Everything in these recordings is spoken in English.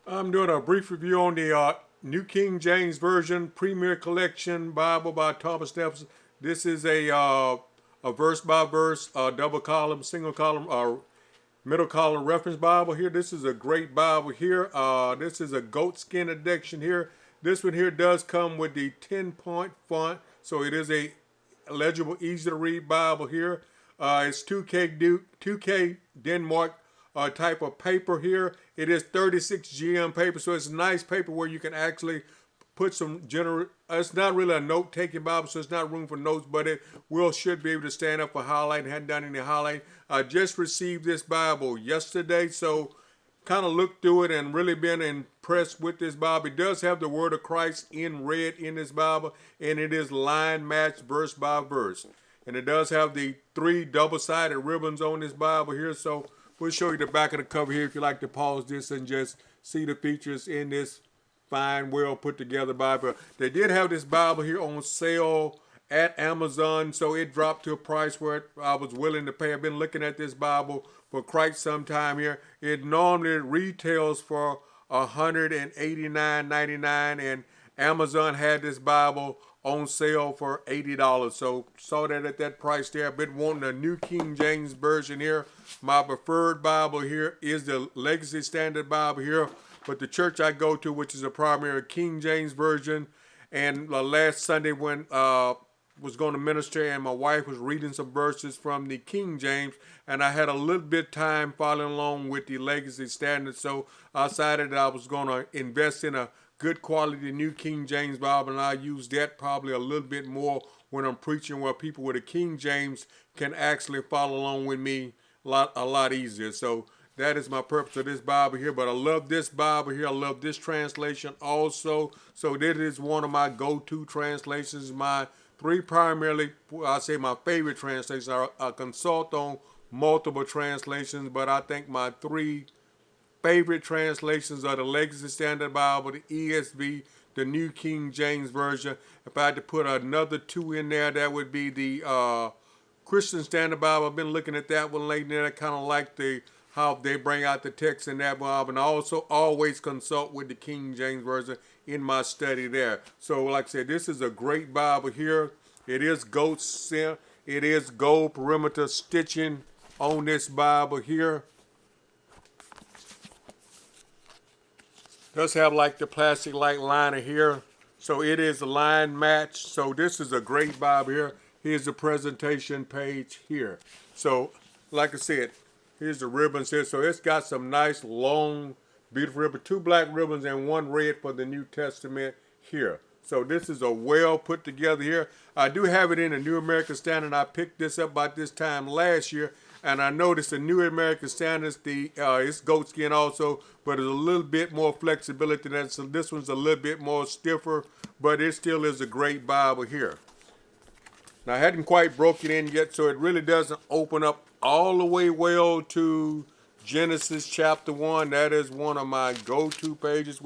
I'm doing a brief review on the New King James Version Premier Collection Bible by Thomas Jefferson. This is a verse by verse, double column, single column, middle column reference Bible here. This is a great Bible here. This is a goatskin edition here. This one here does come with the 10-point font, so it is a legible, easy to read Bible here. It's 2K Denmark type of paper here. It is 36 GM paper, so it's nice paper where you can actually put some general. It's not really a note taking Bible, so it's not room for notes, but it should be able to stand up for highlight. Hadn't done any highlight. I just received this Bible yesterday, so kind of looked through it and really been impressed with this Bible. It does have the word of Christ in red in this Bible, and it is line matched verse by verse. And it does have the 3 double-sided ribbons on this Bible here, so we'll show you the back of the cover here if you like to pause this and just see the features in this fine, well put together Bible. They did have this Bible here on sale at Amazon, so it dropped to a price where I was willing to pay. I've been looking at this Bible for quite some time here. It normally retails for $189.99, and Amazon had this Bible on sale for $80. So saw that at that price there. I've been wanting a New King James Version here. My preferred Bible here is the Legacy Standard Bible here. But the church I go to, which is a primary King James Version, and last Sunday when was going to minister and my wife was reading some verses from the King James, and I had a little bit time following along with the Legacy Standard, so I decided that I was going to invest in a good quality New King James Bible, and I use that probably a little bit more when I'm preaching, where people with a King James can actually follow along with me a lot easier. So that is my purpose of this Bible here. But I love this Bible here. I love this translation also. So this is one of my go-to translations. My 3 primarily, I say my favorite translations. I consult on multiple translations, but I think my 3 favorite translations are the Legacy Standard Bible, the ESV, the New King James Version. If I had to put another 2 in there, that would be the Christian Standard Bible. I've been looking at that one lately, and I kind of like how they bring out the text in that Bible, and I also always consult with the King James Version in my study there. So like I said, this is a great Bible here. It is goatskin. It is gold perimeter stitching on this Bible here. Does have like the plastic like liner here, so it is a line match. So this is a great Bible here. Here's the presentation page here. So like I said, here's the ribbons here. So it's got some nice long beautiful ribbons, 2 black ribbons and 1 red for the New Testament here. So this is a well put together here. I do have it in the New American Standard. I picked this up about this time last year, and I noticed the New American Standards, it's goatskin also, but it's a little bit more flexibility than that. So this one's a little bit more stiffer, but it still is a great Bible here. Now I hadn't quite broken in yet, so it really doesn't open up all the way well to Genesis chapter 1. That is one of my go-to pages.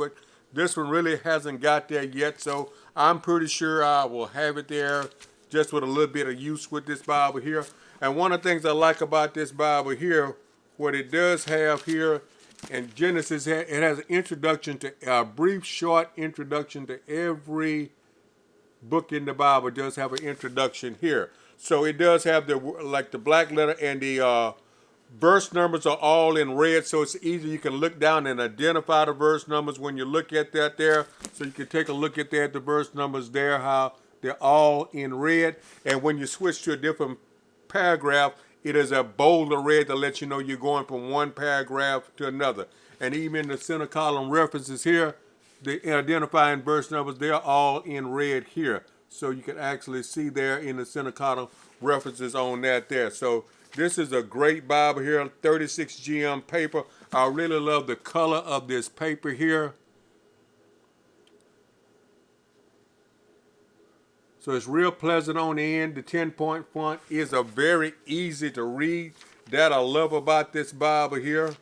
This one really hasn't got there yet, so I'm pretty sure I will have it there just with a little bit of use with this Bible here. And one of the things I like about this Bible here, what it does have here in Genesis, it has an introduction to a brief, short introduction to every book in the Bible. Does have an introduction here. So it does have the black letter, and the verse numbers are all in red, so it's easy. You can look down and identify the verse numbers when you look at that there. So you can take a look at that, the verse numbers there, how they're all in red. And when you switch to a different paragraph, it is a bolder red to let you know you're going from one paragraph to another. And even in the center column references here, the identifying verse numbers, they're all in red here. So you can actually see there in the center column references on that there. So this is a great Bible here, 36 GM paper. I really love the color of this paper here. So it's real pleasant on the end. The 10-point font is a very easy to read. That I love about this Bible here.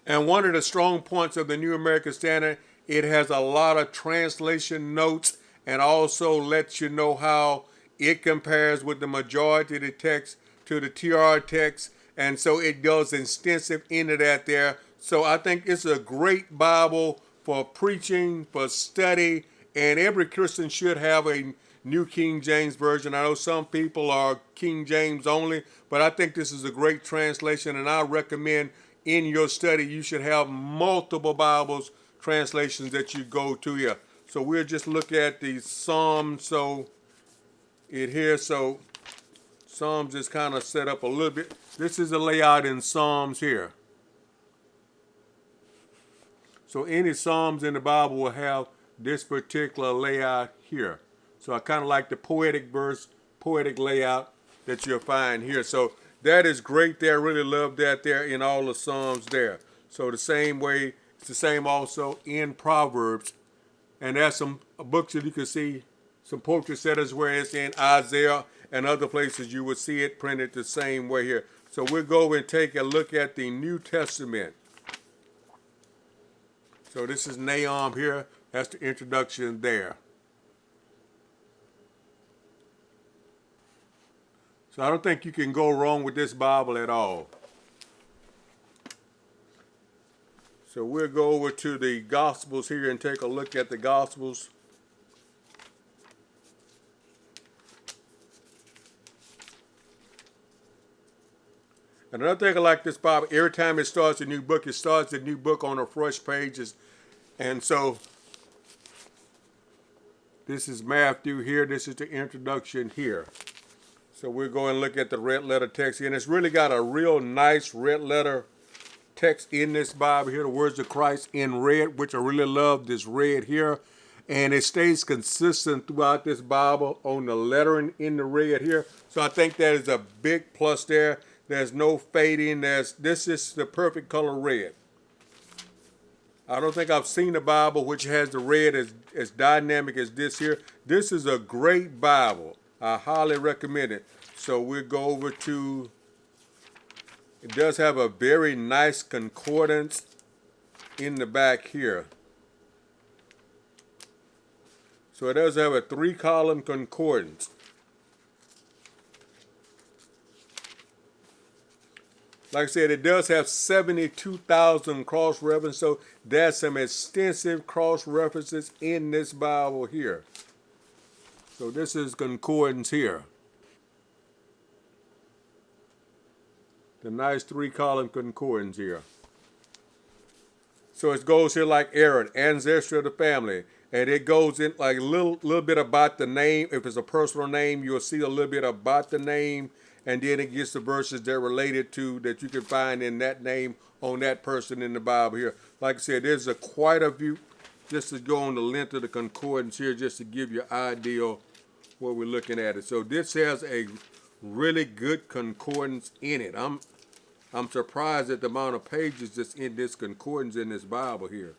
And one of the strong points of the New American Standard, it has a lot of translation notes and also lets you know how it compares with the majority of the text to the TR text. And so it goes extensive into that there. So I think it's a great Bible for preaching, for study, and every Christian should have a New King James Version. I know some people are King James only, but I think this is a great translation, and I recommend in your study you should have multiple Bibles translations that you go to here. So we'll just look at the Psalms. So it here, so Psalms is kind of set up a little bit. This is the layout in Psalms here. So any Psalms in the Bible will have this particular layout here. So I kind of like the poetic verse, poetic layout that you'll find here. So that is great there. I really love that there in all the Psalms there. So the same way, it's the same also in Proverbs. And there's some books that you can see, some poetry setters where it's in Isaiah and other places you will see it printed the same way here. So we'll go and take a look at the New Testament. So this is Nahum here. That's the introduction there. So I don't think you can go wrong with this Bible at all. So we'll go over to the Gospels here and take a look at the Gospels. And another thing I like this Bible, every time it starts a new book, it starts a new book on the fresh pages. And so this is Matthew here. This is the introduction here. So we'll go and look at the red letter text here. And it's really got a real nice red letter text in this Bible here, the words of Christ in red, which I really love this red here. And it stays consistent throughout this Bible on the lettering in the red here. So I think that is a big plus there. There's no fading. This is the perfect color red. I don't think I've seen a Bible which has the red as dynamic as this here. This is a great Bible. I highly recommend it. So we'll go over to, it does have a very nice concordance in the back here. So it does have a 3-column concordance. Like I said, it does have 72,000 cross-references, so there's some extensive cross-references in this Bible here. So this is concordance here. The nice 3-column concordance here. So it goes here like Aaron, ancestor of the family. And it goes in like a little bit about the name. If it's a personal name, you'll see a little bit about the name. And then it gets the verses they're related to that you can find in that name on that person in the Bible here. Like I said, there's quite a few, just to go on the length of the concordance here, just to give you an idea what we're looking at it. So this has a really good concordance in it. I'm surprised at the amount of pages that's in this concordance in this Bible here.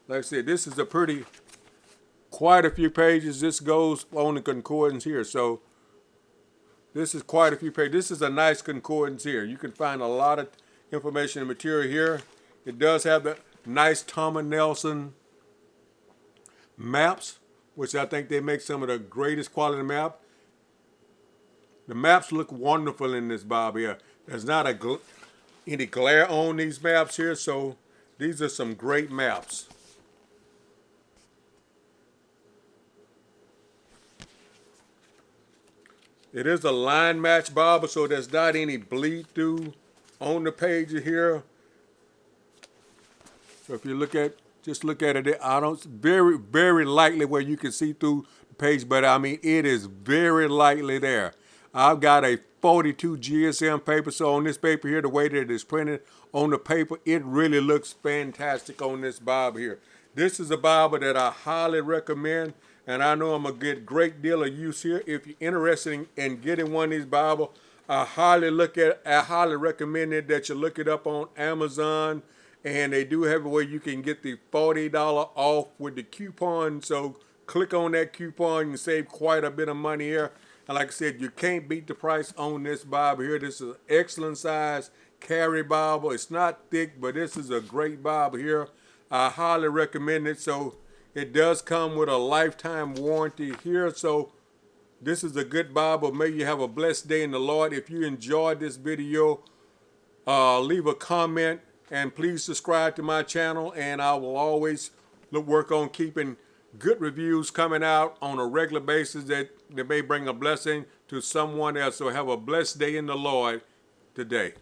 Like I said, this is quite a few pages. This goes on the concordance here. So this is quite a few pages. This is a nice concordance here. You can find a lot of information and material here. It does have the nice Thomas Nelson maps, which I think they make some of the greatest quality map. The maps look wonderful in this Bible here. There's not any glare on these maps here, so these are some great maps. It is a line match Bible, so there's not any bleed through on the page here. So if you just look at it, very, very lightly where you can see through the page, but I mean, it is very lightly there. I've got a 42 GSM paper, so on this paper here, the way that it is printed on the paper, it really looks fantastic on this Bible here. This is a Bible that I highly recommend. And I know I'm going to get a great deal of use here. If you're interested in getting one of these Bibles, I highly recommend it that you look it up on Amazon. And they do have a way you can get the $40 off with the coupon. So click on that coupon. You can save quite a bit of money here. And like I said, you can't beat the price on this Bible here. This is an excellent size carry Bible. It's not thick, but this is a great Bible here. I highly recommend it. So it does come with a lifetime warranty here. So This is a good Bible. May you have a blessed day in the Lord. If you enjoyed this video, leave a comment and please subscribe to my channel, and I will always work on keeping good reviews coming out on a regular basis that may bring a blessing to someone else. So have a blessed day in the Lord today.